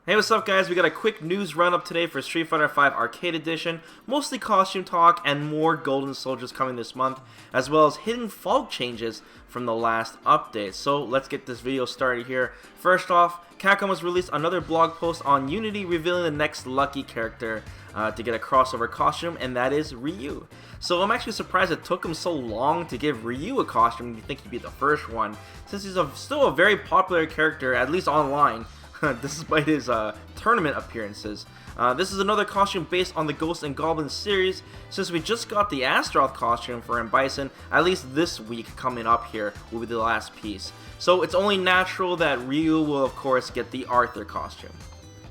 Hey, what's up guys? We got a quick news roundup today for Street Fighter V Arcade Edition, mostly costume talk and more Golden Soldiers coming this month, as well as hidden Falke changes from the last update. So let's get this video started here. First off, Capcom has released another blog post on Unity revealing the next lucky character to get a crossover costume, and that is Ryu. So I'm actually surprised it took him so long to give Ryu a costume. You'd think he'd be the first one, since he's still a very popular character, at least online. Despite his tournament appearances. This is another costume based on the Ghost and Goblin series, since we just got the Astaroth costume for M. Bison, at least this week coming up here will be the last piece. So it's only natural that Ryu will of course get the Arthur costume.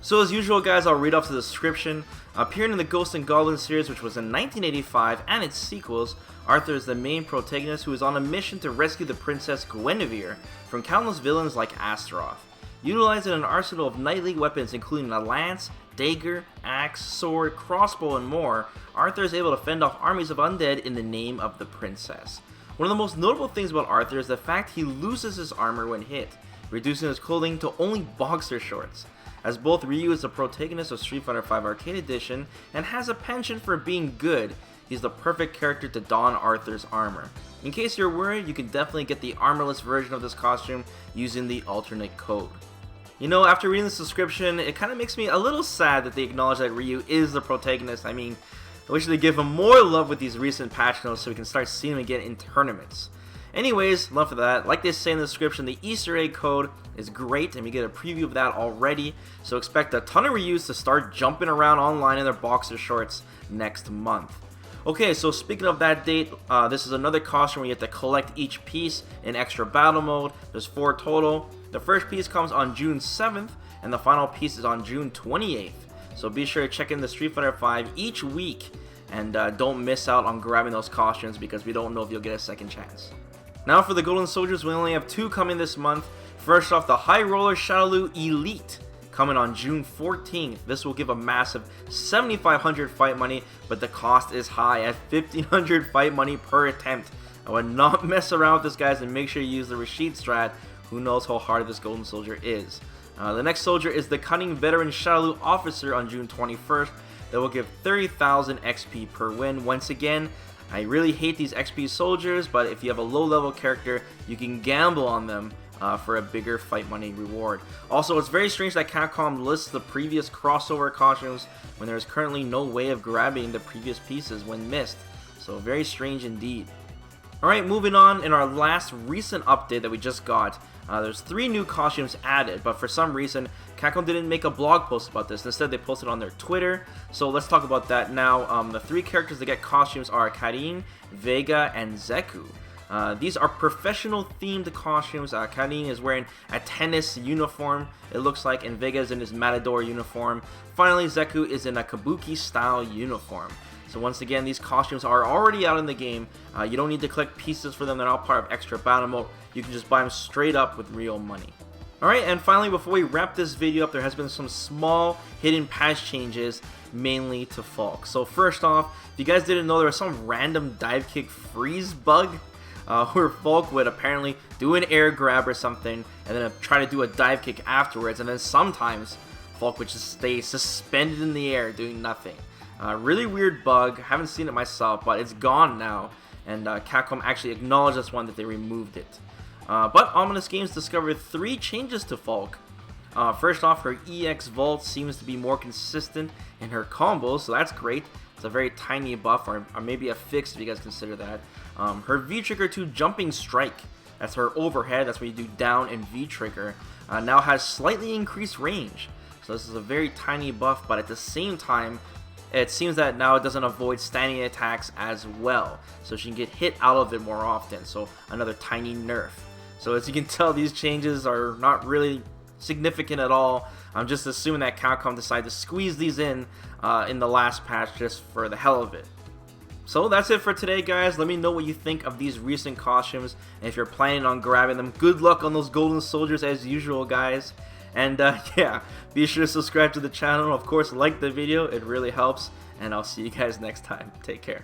So as usual guys, I'll read off the description. Appearing in the Ghost and Goblin series, which was in 1985, and its sequels, Arthur is the main protagonist who is on a mission to rescue the Princess Guinevere from countless villains like Astaroth. Utilizing an arsenal of Night League weapons including a lance, dagger, axe, sword, crossbow, and more, Arthur is able to fend off armies of undead in the name of the princess. One of the most notable things about Arthur is the fact he loses his armor when hit, reducing his clothing to only boxer shorts. As both Ryu is the protagonist of Street Fighter V Arcade Edition and has a penchant for being good, he's the perfect character to don Arthur's armor. In case you're worried, you can definitely get the armorless version of this costume using the alternate code. You know, after reading this description, it kind of makes me a little sad that they acknowledge that Ryu is the protagonist. I mean, I wish they give him more love with these recent patch notes so we can start seeing him again in tournaments. Anyways, enough of that. Like they say in the description, the Easter egg code is great, and we get a preview of that already. So expect a ton of Ryus to start jumping around online in their boxer shorts next month. Okay, so speaking of that date, this is another costume where you have to collect each piece in extra battle mode. There's 4 total. The first piece comes on June 7th, and the final piece is on June 28th. So be sure to check in the Street Fighter V each week, and don't miss out on grabbing those costumes because we don't know if you'll get a second chance. Now for the Golden Soldiers, we only have 2 coming this month. First off, the High Roller Shadaloo Elite, coming on June 14th. This will give a massive 7,500 fight money, but the cost is high at 1,500 fight money per attempt. I would not mess around with this, guys, and make sure you use the Rashid strat. Who knows how hard this Golden Soldier is. The next soldier is the Cunning Veteran Shadaloo Officer on June 21st. That will give 30,000 XP per win. Once again, I really hate these XP soldiers, but if you have a low level character, you can gamble on them for a bigger fight money reward. Also, it's very strange that Capcom lists the previous crossover costumes when there is currently no way of grabbing the previous pieces when missed. So very strange indeed. Alright, moving on, in our last recent update that we just got, there's 3 new costumes added, but for some reason, Capcom didn't make a blog post about this. Instead, they posted on their Twitter, so let's talk about that now. The 3 characters that get costumes are Karin, Vega, and Zeku. These are professional-themed costumes. Karin is wearing a tennis uniform, it looks like, and Vega is in his Matador uniform. Finally, Zeku is in a Kabuki-style uniform. So once again, these costumes are already out in the game. You don't need to collect pieces for them. They're not part of extra battle mode. You can just buy them straight up with real money. Alright, and finally, before we wrap this video up, there has been some small hidden patch changes, mainly to Falke. So first off, if you guys didn't know, there was some random dive kick freeze bug where Falke would apparently do an air grab or something, and then try to do a dive kick afterwards, and then sometimes Falke would just stay suspended in the air doing nothing. Really weird bug, haven't seen it myself, but it's gone now, and Capcom actually acknowledged this one that they removed it. But Ominous Games discovered 3 changes to Falke. First off, her EX Vault seems to be more consistent in her combos, so that's great. It's a very tiny buff, or maybe a fix if you guys consider that. Her V-Trigger 2 Jumping Strike, that's her overhead, that's when you do down and V-Trigger, now has slightly increased range. So this is a very tiny buff, but at the same time, it seems that now it doesn't avoid standing attacks as well, so she can get hit out of it more often, so another tiny nerf. So as you can tell, these changes are not really significant at all. I'm just assuming that Capcom decided to squeeze these in the last patch just for the hell of it. So that's it for today, guys. Let me know what you think of these recent costumes, and if you're planning on grabbing them, good luck on those Golden Soldiers as usual, guys. And yeah, be sure to subscribe to the channel. Of course, like the video, it really helps. And I'll see you guys next time. Take care.